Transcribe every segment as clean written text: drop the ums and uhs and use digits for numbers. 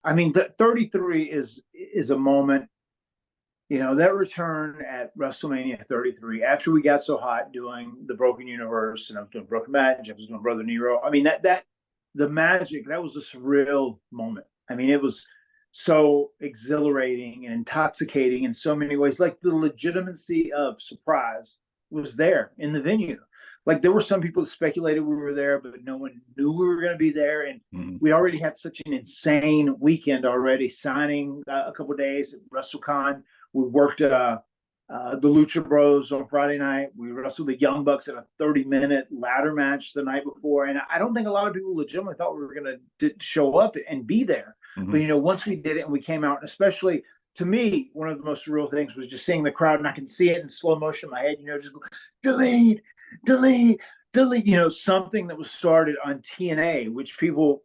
I mean, the 33 is a moment. That return at WrestleMania 33, after we got so hot doing the Broken Universe, and I was doing Broken Match, I was doing Brother Nero. I mean, that the magic, that was a surreal moment. I mean, it was so exhilarating and intoxicating in so many ways. Like the legitimacy of surprise was there in the venue. Like there were some people that speculated we were there, but no one knew we were going to be there. And we already had such an insane weekend already, signing a couple of days at WrestleCon. We worked the Lucha Bros on Friday night. We wrestled the Young Bucks in a 30-minute ladder match the night before. And I don't think a lot of people legitimately thought we were going to show up and be there. But, once we did it and we came out, and especially to me, one of the most surreal things was just seeing the crowd, and I can see it in slow motion in my head, just go, delete, delete, delete, something that was started on TNA, which people,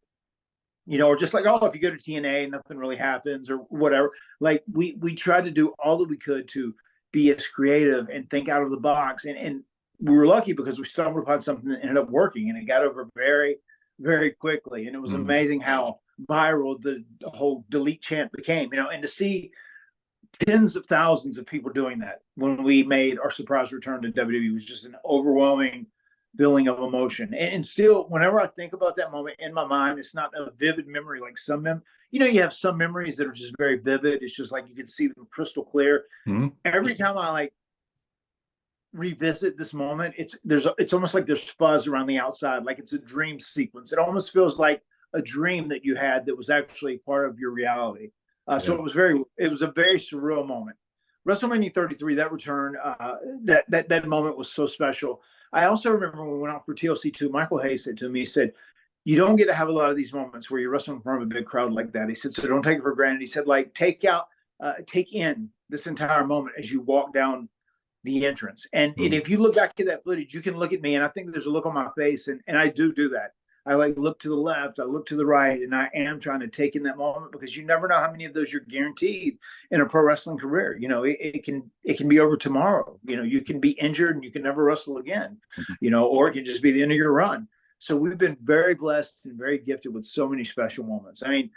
are just like, oh, if you go to TNA, nothing really happens or whatever. Like we tried to do all that we could to be as creative and think out of the box. And we were lucky because we stumbled upon something that ended up working, and it got over very, very quickly. And it was amazing how viral the whole delete chant became, and to see tens of thousands of people doing that when we made our surprise return to WWE was just an overwhelming feeling of emotion. And still, whenever I think about that moment in my mind, it's not a vivid memory like you have some memories that are just very vivid. It's just like you can see them crystal clear. Every time I revisit this moment, it's almost like there's fuzz around the outside, like it's a dream sequence. It almost feels like a dream that you had that was actually part of your reality. So it was a very surreal moment. WrestleMania 33, that return, that moment was so special. I also remember when we went out for TLC 2, Michael Hayes said to me, he said, you don't get to have a lot of these moments where you're wrestling in front of a big crowd like that. He said, so don't take it for granted. He said, take in this entire moment as you walk down the entrance. And if you look back at that footage, you can look at me, and I think there's a look on my face, and I do that. I look to the left, I look to the right, and I am trying to take in that moment, because you never know how many of those you're guaranteed in a pro wrestling career. It can be over tomorrow. You can be injured and you can never wrestle again, or it can just be the end of your run. So we've been very blessed and very gifted with so many special moments. I mean,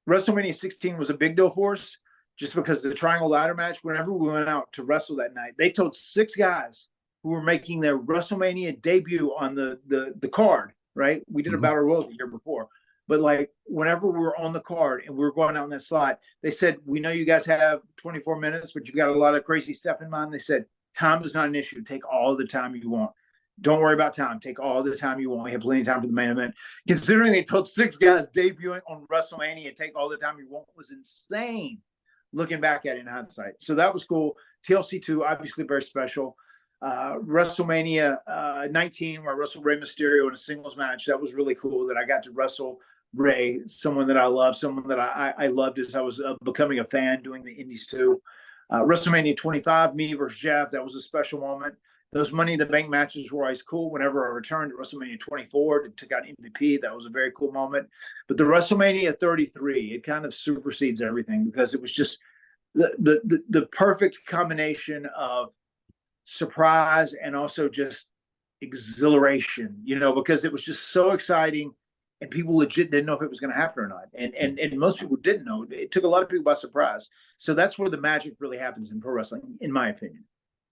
WrestleMania 16 was a big deal for us just because the triangle ladder match, whenever we went out to wrestle that night, they told 6 guys who were making their WrestleMania debut on the card, right? We did a Battle Royal the year before. But whenever we were on the card and we were going out in that slot, they said, we know you guys have 24 minutes, but you've got a lot of crazy stuff in mind. They said, time is not an issue. Take all the time you want. Don't worry about time. Take all the time you want. We have plenty of time for the main event. Considering they told 6 guys debuting on WrestleMania, take all the time you want, was insane looking back at it in hindsight. So that was cool. TLC 2, obviously very special. WrestleMania 19, where I wrestled Rey Mysterio in a singles match. That was really cool that I got to wrestle Rey, someone that I love, someone that I loved as I was becoming a fan doing the indies too. WrestleMania 25, me versus Jeff, that was a special moment. Those Money in the Bank matches were always cool. Whenever I returned to WrestleMania 24 to take out MVP, that was a very cool moment. But the WrestleMania 33, it kind of supersedes everything, because it was just the perfect combination of surprise and also just exhilaration, because it was just so exciting, and people legit didn't know if it was going to happen or not. And most people didn't know. It took a lot of people by surprise. So that's where the magic really happens in pro wrestling, in my opinion.